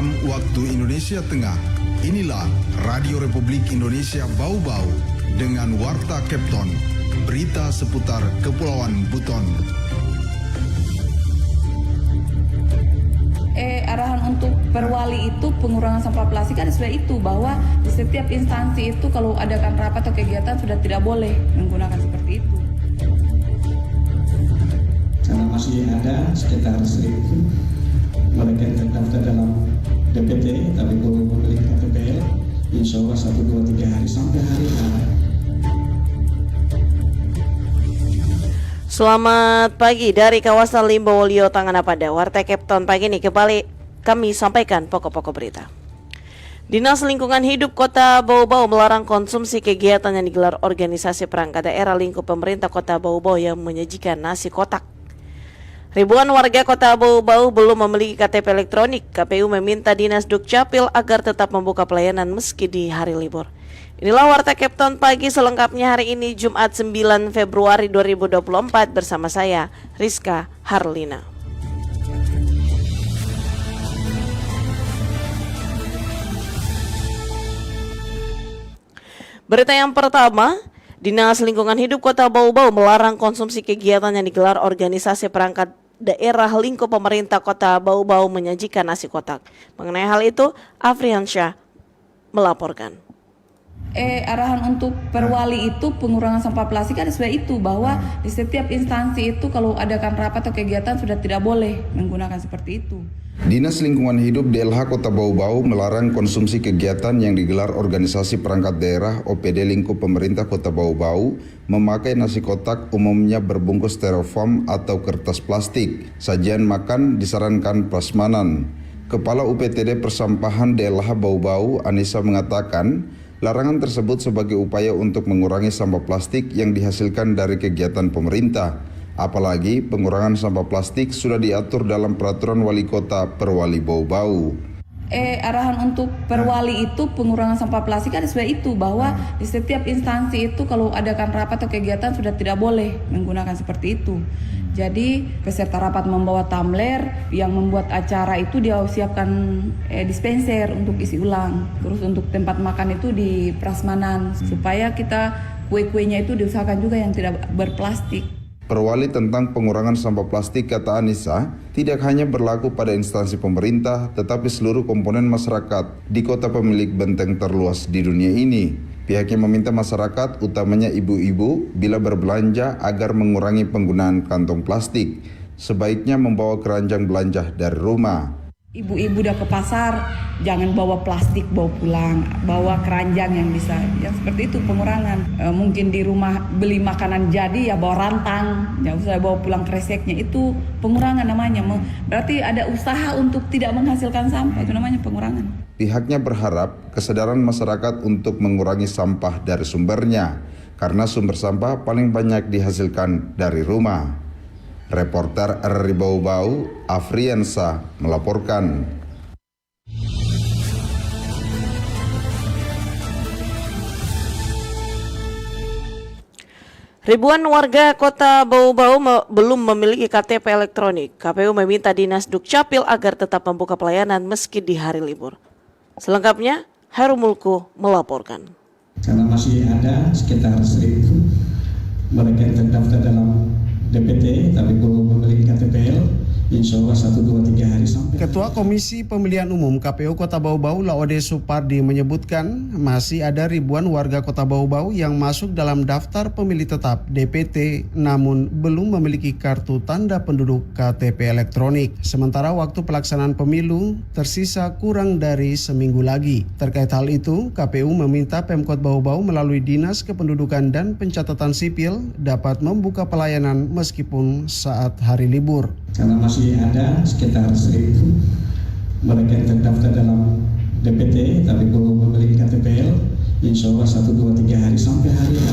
malam waktu Indonesia Tengah. Inilah Radio Republik Indonesia Bau-Bau dengan Warta Kepton, berita seputar Kepulauan Buton. Arahan untuk perwali itu pengurangan sampah plastik kan sudah itu, bahwa di setiap instansi itu kalau adakan rapat atau kegiatan sudah tidak boleh menggunakan seperti itu. Karena masih ada sekitar 1.000 mereka yang terdaftar dalam DPT tapi belum memiliki KTPL, insya Allah 1, 2, 3 hari sampai hari H. Selamat pagi dari kawasan Limbowolio Tanganapada. Warta Kepton pagi ini kembali kami sampaikan pokok-pokok berita. Dinas Lingkungan Hidup Kota Bau-Bau melarang konsumsi kegiatan yang digelar organisasi perangkat daerah lingkup pemerintah Kota Bau-Bau yang menyajikan nasi kotak. Ribuan warga Kota Bau-Bau belum memiliki KTP elektronik. KPU meminta Dinas Dukcapil agar tetap membuka pelayanan meski di hari libur. Inilah Warta Kepton pagi selengkapnya hari ini Jumat 9 Februari 2024 bersama saya Rizka Harlina. Berita yang pertama, Dinas Lingkungan Hidup Kota Bau-Bau melarang konsumsi kegiatan yang digelar organisasi perangkat daerah lingkup pemerintah Kota Bau-Bau menyajikan nasi kotak. Mengenai hal itu, Afriansyah melaporkan. Arahan untuk perwali itu pengurangan sampah plastik kan sudah itu, bahwa di setiap instansi itu kalau adakan rapat atau kegiatan sudah tidak boleh menggunakan seperti itu. Dinas Lingkungan Hidup DLH Kota Bau-Bau melarang konsumsi kegiatan yang digelar organisasi perangkat daerah OPD lingkup pemerintah Kota Bau-Bau memakai nasi kotak umumnya berbungkus styrofoam atau kertas plastik. Sajian makan disarankan prasmanan. Kepala UPTD Persampahan DLH Bau-Bau Anissa mengatakan, larangan tersebut sebagai upaya untuk mengurangi sampah plastik yang dihasilkan dari kegiatan pemerintah. Apalagi pengurangan sampah plastik sudah diatur dalam Peraturan Wali Kota Perwali Bau-Bau. Arahan untuk perwali itu pengurangan sampah plastik kan sudah itu, bahwa di setiap instansi itu kalau adakan rapat atau kegiatan sudah tidak boleh menggunakan seperti itu. Jadi peserta rapat membawa tumbler, yang membuat acara itu dia siapkan dispenser untuk isi ulang. Terus untuk tempat makan itu di prasmanan, supaya kita kue-kuenya itu diusahakan juga yang tidak berplastik. Perwali tentang pengurangan sampah plastik, kata Anissa, tidak hanya berlaku pada instansi pemerintah, tetapi seluruh komponen masyarakat di kota pemilik benteng terluas di dunia ini. Pihaknya meminta masyarakat, utamanya ibu-ibu, bila berbelanja agar mengurangi penggunaan kantong plastik. Sebaiknya membawa keranjang belanja dari rumah. Ibu-ibu udah ke pasar, jangan bawa plastik bawa pulang, bawa keranjang yang bisa, yang seperti itu pengurangan. Mungkin di rumah beli makanan jadi ya bawa rantang, jangan usah bawa pulang kreseknya, itu pengurangan namanya. Berarti ada usaha untuk tidak menghasilkan sampah, itu namanya pengurangan. Pihaknya berharap kesadaran masyarakat untuk mengurangi sampah dari sumbernya, karena sumber sampah paling banyak dihasilkan dari rumah. Reporter RRI Bau-Bau, Afriansa melaporkan. Ribuan warga Kota Bau-Bau belum memiliki KTP elektronik. KPU meminta Dinas Dukcapil agar tetap membuka pelayanan meski di hari libur. Selengkapnya, Heru Mulku melaporkan. Karena masih ada sekitar 1.000 mereka yang terdaftar dalam DPT tapi belum memiliki KTPL, insya Allah 1, 2, 3 hari sampai. Ketua Komisi Pemilihan Umum KPU Kota Bau-Bau Laode Supardi menyebutkan masih ada ribuan warga Kota Bau-Bau yang masuk dalam daftar pemilih tetap DPT namun belum memiliki kartu tanda penduduk KTP elektronik. Sementara waktu pelaksanaan pemilu tersisa kurang dari seminggu lagi. Terkait hal itu, KPU meminta Pemkot Bau-Bau melalui Dinas Kependudukan dan Pencatatan Sipil dapat membuka pelayanan meskipun saat hari libur. Karena masih ada sekitar 1.000 mereka yang terdaftar dalam DPT tapi belum memiliki KTPL, insya Allah 1, 2, 3 hari sampai hari H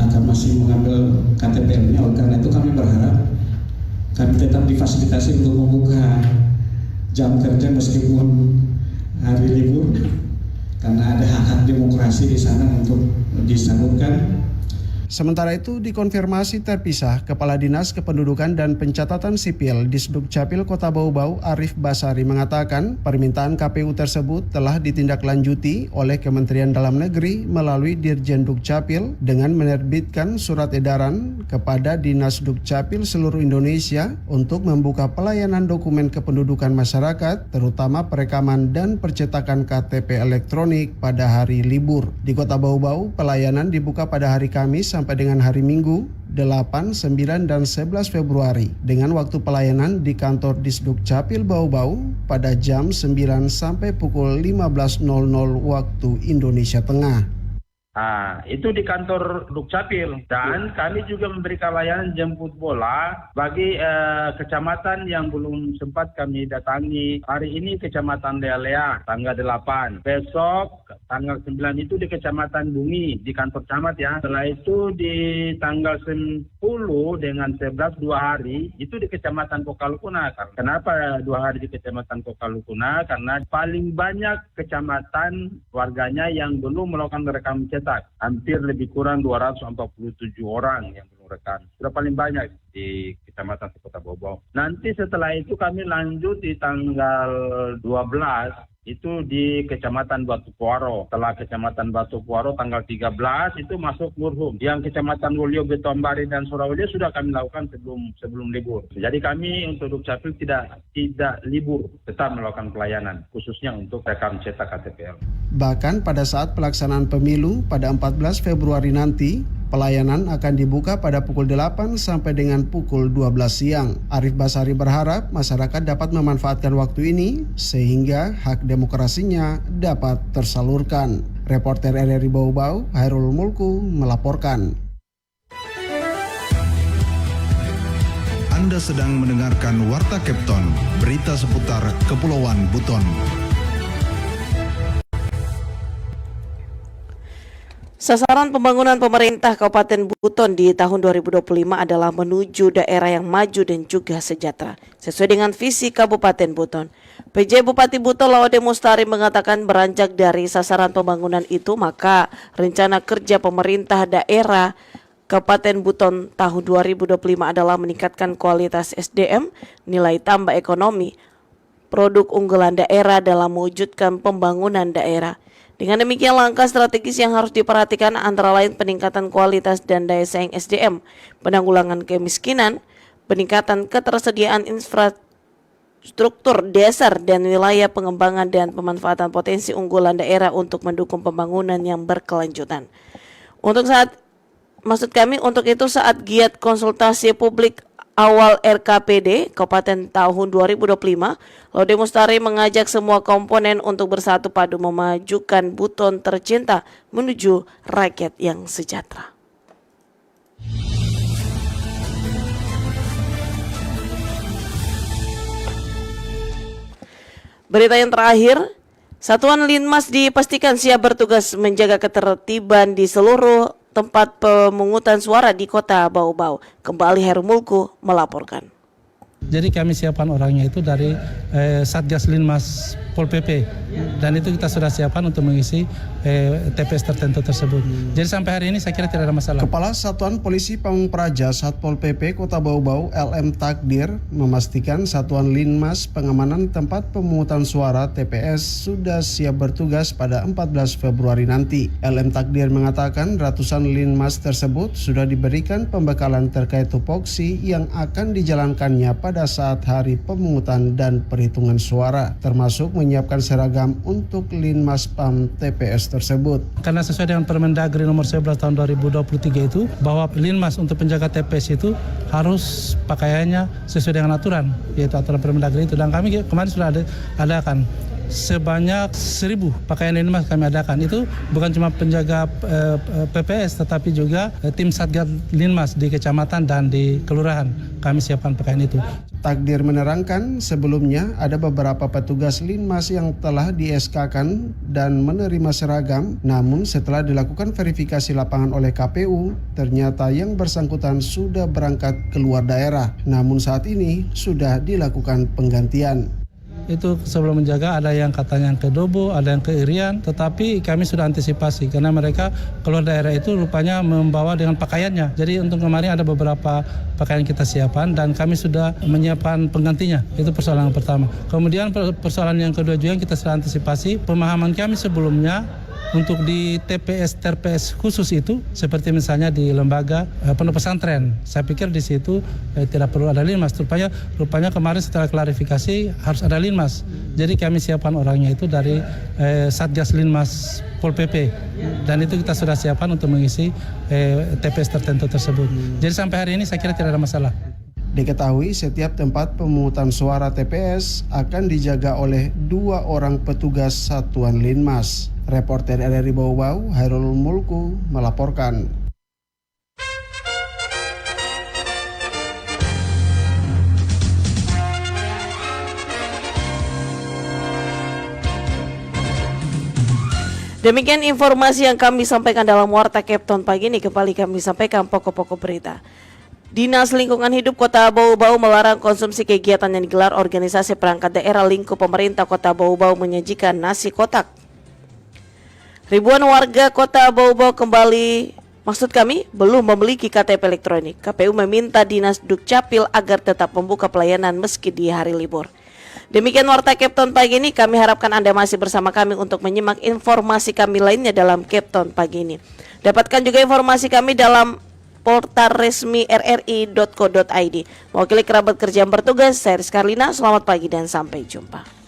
akan masih mengambil KTPL-nya. Oleh karena itu kami berharap kami tetap difasilitasi untuk membuka jam kerja meskipun hari libur, karena ada hak-hak demokrasi di sana untuk disalurkan. Sementara itu dikonfirmasi terpisah, Kepala Dinas Kependudukan dan Pencatatan Sipil Disdukcapil Kota Bau-Bau Arif Basari mengatakan permintaan KPU tersebut telah ditindaklanjuti oleh Kementerian Dalam Negeri melalui Dirjen Dukcapil dengan menerbitkan surat edaran kepada Dinas Dukcapil seluruh Indonesia untuk membuka pelayanan dokumen kependudukan masyarakat, terutama perekaman dan percetakan KTP elektronik pada hari libur. Di Kota Bau-Bau, pelayanan dibuka pada hari Kamis sampai dengan hari Minggu 8, 9, dan 11 Februari dengan waktu pelayanan di kantor Disdukcapil Bau-Bau pada jam 9 sampai pukul 15.00 waktu Indonesia Tengah. Itu di kantor Dukcapil, dan kami juga memberikan layanan jemput bola bagi kecamatan yang belum sempat kami datangi. Hari ini Kecamatan Lea-Lea tanggal 8, besok tanggal 9 itu di Kecamatan Bungi di kantor camat ya. Setelah itu di tanggal 10 dengan 11 2 hari itu di Kecamatan Kokalukuna. Kenapa 2 hari di Kecamatan Kokalukuna? Karena paling banyak kecamatan warganya yang belum melakukan rekam cetak. Hampir lebih kurang 247 orang yang belum rekam. Sudah paling banyak di Kecamatan Kota Bau-Bau. Nanti setelah itu kami lanjut di tanggal 12 itu di Kecamatan Batu Puaro. Setelah Kecamatan Batu Puaro tanggal 13 itu masuk Murhum. Yang Kecamatan Wolio, Betombari dan Surabaya sudah kami lakukan sebelum libur. Jadi kami untuk Dukcapil tidak libur, tetap melakukan pelayanan khususnya untuk rekam cetak KTPL. Bahkan pada saat pelaksanaan pemilu pada 14 Februari nanti, pelayanan akan dibuka pada pukul 8 sampai dengan pukul 12 siang. Arif Basari berharap masyarakat dapat memanfaatkan waktu ini sehingga hak demokrasinya dapat tersalurkan. Reporter RRI Bau-Bau, Hairul Mulku melaporkan. Anda sedang mendengarkan Warta Kepton, berita seputar Kepulauan Buton. Sasaran pembangunan pemerintah Kabupaten Buton di tahun 2025 adalah menuju daerah yang maju dan juga sejahtera, sesuai dengan visi Kabupaten Buton. PJ Bupati Buton Laode Mustari mengatakan beranjak dari sasaran pembangunan itu, maka rencana kerja pemerintah daerah Kabupaten Buton tahun 2025 adalah meningkatkan kualitas SDM, nilai tambah ekonomi, produk unggulan daerah dalam mewujudkan pembangunan daerah. Dengan demikian, langkah strategis yang harus diperhatikan antara lain peningkatan kualitas dan daya saing SDM, penanggulangan kemiskinan, peningkatan ketersediaan infrastruktur dasar dan wilayah pengembangan dan pemanfaatan potensi unggulan daerah untuk mendukung pembangunan yang berkelanjutan. Untuk itu saat giat konsultasi publik awal RKPD Kabupaten tahun 2025, Laode Mustari mengajak semua komponen untuk bersatu padu memajukan Buton tercinta menuju rakyat yang sejahtera. Berita yang terakhir, Satuan Linmas dipastikan siap bertugas menjaga ketertiban di seluruh tempat pemungutan suara di Kota Bau-Bau. Kembali Heru Mulku melaporkan. Jadi kami siapkan orangnya itu dari Satgas Linmas Pol PP, dan itu kita sudah siapkan untuk mengisi TPS tertentu tersebut. Jadi sampai hari ini saya kira tidak ada masalah. Kepala Satuan Polisi Pamung Praja Satpol PP Kota Bau-Bau LM Takdir memastikan Satuan Linmas pengamanan tempat pemungutan suara TPS sudah siap bertugas pada 14 Februari nanti. LM Takdir mengatakan ratusan Linmas tersebut sudah diberikan pembekalan terkait tupoksi yang akan dijalankannya pada saat hari pemungutan dan perhitungan suara, termasuk menyiapkan seragam untuk Linmas PAM TPS tersebut. Karena sesuai dengan Permendagri nomor 11 tahun 2023 itu, bahwa Linmas untuk penjaga TPS itu harus pakaiannya sesuai dengan aturan, yaitu aturan Permendagri itu. Dan kami kemarin sudah adakan sebanyak 1.000 pakaian Linmas kami adakan. Itu bukan cuma penjaga PPS, tetapi juga tim Satgas Linmas di kecamatan dan di kelurahan. Kami siapkan pakaian itu. Takdir menerangkan sebelumnya ada beberapa petugas Linmas yang telah di-SK-kan dan menerima seragam, namun setelah dilakukan verifikasi lapangan oleh KPU, ternyata yang bersangkutan sudah berangkat keluar daerah, namun saat ini sudah dilakukan penggantian. itu sebelum menjaga ada yang katanya ke Dobo, ada yang ke Irian, tetapi kami sudah antisipasi karena mereka keluar daerah itu rupanya membawa dengan pakaiannya. Jadi untuk kemarin ada beberapa pakaian kita siapkan dan kami sudah menyiapkan penggantinya. Itu persoalan yang pertama. Kemudian persoalan yang kedua juga yang kita sudah antisipasi, pemahaman kami sebelumnya untuk di TPS khusus itu seperti misalnya di lembaga pondok pesantren. Saya pikir di situ tidak perlu ada linmas. Rupanya kemarin setelah klarifikasi harus ada linmas. Jadi kami siapkan orangnya itu dari Satgas Linmas Pol PP dan itu kita sudah siapkan untuk mengisi TPS tertentu tersebut. Jadi sampai hari ini saya kira tidak ada masalah. Diketahui setiap tempat pemungutan suara TPS akan dijaga oleh 2 orang petugas satuan Linmas. Reporter RRI Bau-Bau, Hairul Mulku melaporkan. Demikian informasi yang kami sampaikan dalam Warta Kepton pagi ini. Kembali kami sampaikan pokok-pokok berita. Dinas Lingkungan Hidup Kota Bau-Bau melarang konsumsi kegiatan yang digelar organisasi perangkat daerah lingkup pemerintah Kota Bau-Bau menyajikan nasi kotak. Ribuan warga Kota Bau-Bau belum memiliki KTP elektronik. KPU meminta Dinas Dukcapil agar tetap membuka pelayanan meski di hari libur. Demikian Warta Kepton pagi ini, kami harapkan Anda masih bersama kami untuk menyimak informasi kami lainnya dalam Kepton pagi ini. Dapatkan juga informasi kami dalam portal resmi rri.co.id. Mewakili kerabat kerja yang bertugas, saya Rizka Arlina, selamat pagi dan sampai jumpa.